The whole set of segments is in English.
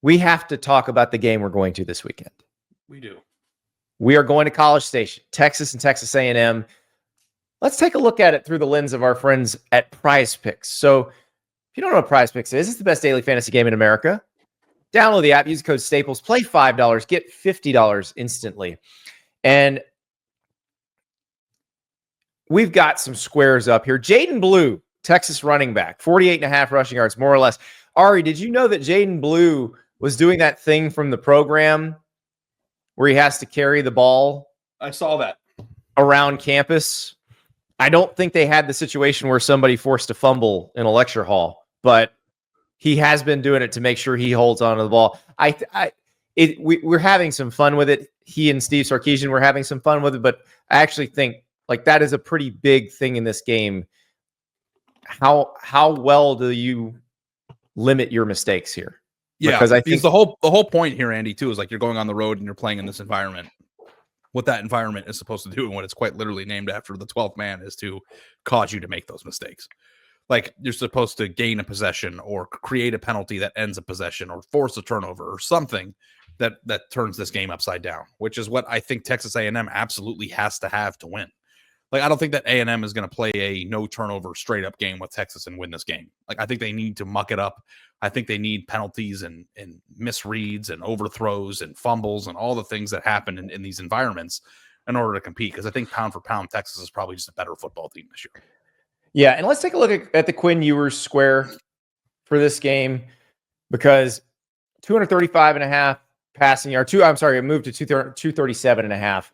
we have to talk about the game we're going to this weekend. We do. We are going to College Station, Texas and Texas A&M. Let's take a look at it through the lens of our friends at Prize Picks. So if you don't know what Prize Picks is, it's the best daily fantasy game in America. Download the app, use code Staples, play $5, get $50 instantly. And we've got some squares up here. Jaden Blue, Texas running back, 48.5 rushing yards, more or less. Ari, did you know that Jaden Blue was doing that thing from the program where he has to carry the ball? I saw that. Around campus? I don't think they had the situation where somebody forced a fumble in a lecture hall, but he has been doing it to make sure he holds onto the ball. We're having some fun with it. He and Steve Sarkisian were having some fun with it, but I actually think like that is a pretty big thing in this game. How well do you limit your mistakes here? Yeah, because I think the whole point here, Andy, too, is like you're going on the road and you're playing in this environment. What that environment is supposed to do, and what it's quite literally named after, the 12th man, is to cause you to make those mistakes. Like you're supposed to gain a possession or create a penalty that ends a possession or force a turnover or something that turns this game upside down, which is what I think Texas A&M absolutely has to have to win. Like, I don't think that A&M is going to play a no turnover straight up game with Texas and win this game. Like, I think they need to muck it up. I think they need penalties and misreads and overthrows and fumbles and all the things that happen in these environments in order to compete. Because I think pound for pound, Texas is probably just a better football team this year. Yeah, and let's take a look at the Quinn Ewers square for this game, because 235.5 passing yard. It moved to 237.5.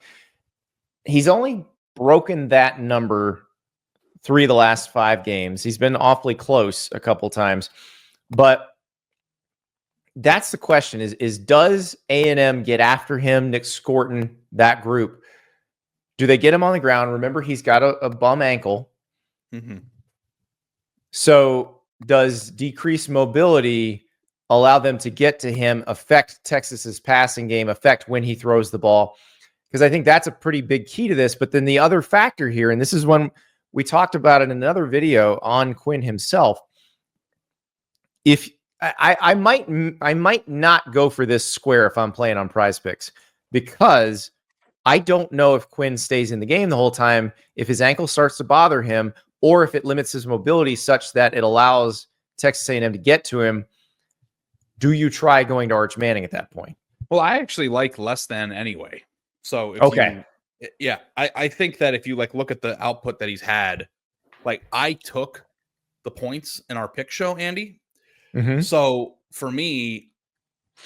He's only broken that number 3 of the last 5 games. He's been awfully close a couple times. But that's the question is does A&M get after him, Nick Scorton, that group? Do they get him on the ground? Remember, he's got a bum ankle. Mm-hmm. So does decreased mobility allow them to get to him, affect Texas's passing game, affect when he throws the ball? Because I think that's a pretty big key to this. But then the other factor here, and this is one we talked about in another video on Quinn himself, if I might not go for this square if I'm playing on Prize Picks, because I don't know if Quinn stays in the game the whole time, if his ankle starts to bother him, or if it limits his mobility such that it allows Texas A&M to get to him. Do you try going to Arch Manning at that point? Well, I actually like less than anyway. So I think that if you look at the output that he's had, I took the points in our pick show, Andy. Mm-hmm. So for me,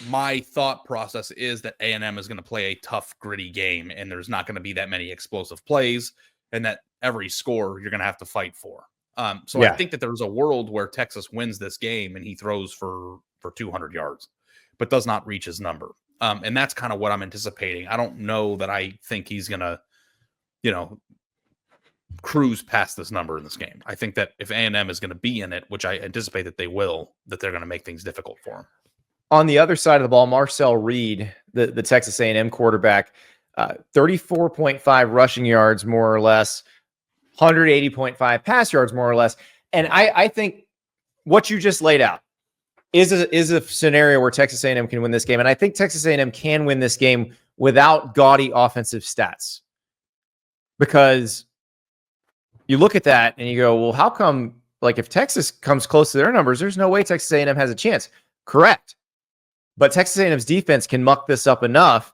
my thought process is that A&M is going to play a tough, gritty game, and there's not going to be that many explosive plays, and that every score you're going to have to fight for. I think that there's a world where Texas wins this game and he throws for 200 yards, but does not reach his number. And that's kind of what I'm anticipating. I don't know that I think he's going to, cruise past this number in this game. I think that if A&M is going to be in it, which I anticipate that they will, that they're going to make things difficult for him. On the other side of the ball, Marcel Reed, the Texas A&M quarterback, 34.5 rushing yards, more or less, 180.5 pass yards, more or less. And I think what you just laid out is a scenario where Texas A&M can win this game. And I think Texas A&M can win this game without gaudy offensive stats. Because you look at that and you go, well, how come, if Texas comes close to their numbers, there's no way Texas A&M has a chance. Correct. But Texas A&M's defense can muck this up enough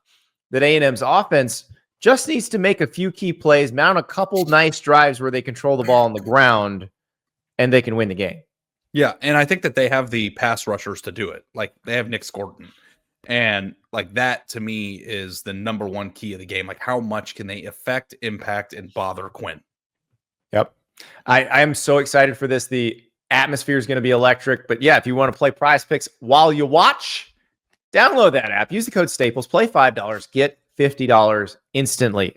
that A&M's offense just needs to make a few key plays, mount a couple nice drives where they control the ball on the ground, and they can win the game. Yeah, and I think that they have the pass rushers to do it. They have Nick Scorton. And that to me is the number one key of the game. How much can they affect, impact, and bother Quinn? Yep. I am so excited for this. The atmosphere is going to be electric. But yeah, if you want to play Prize Picks while you watch, download that app. Use the code Staples. Play $5. Get $50 instantly.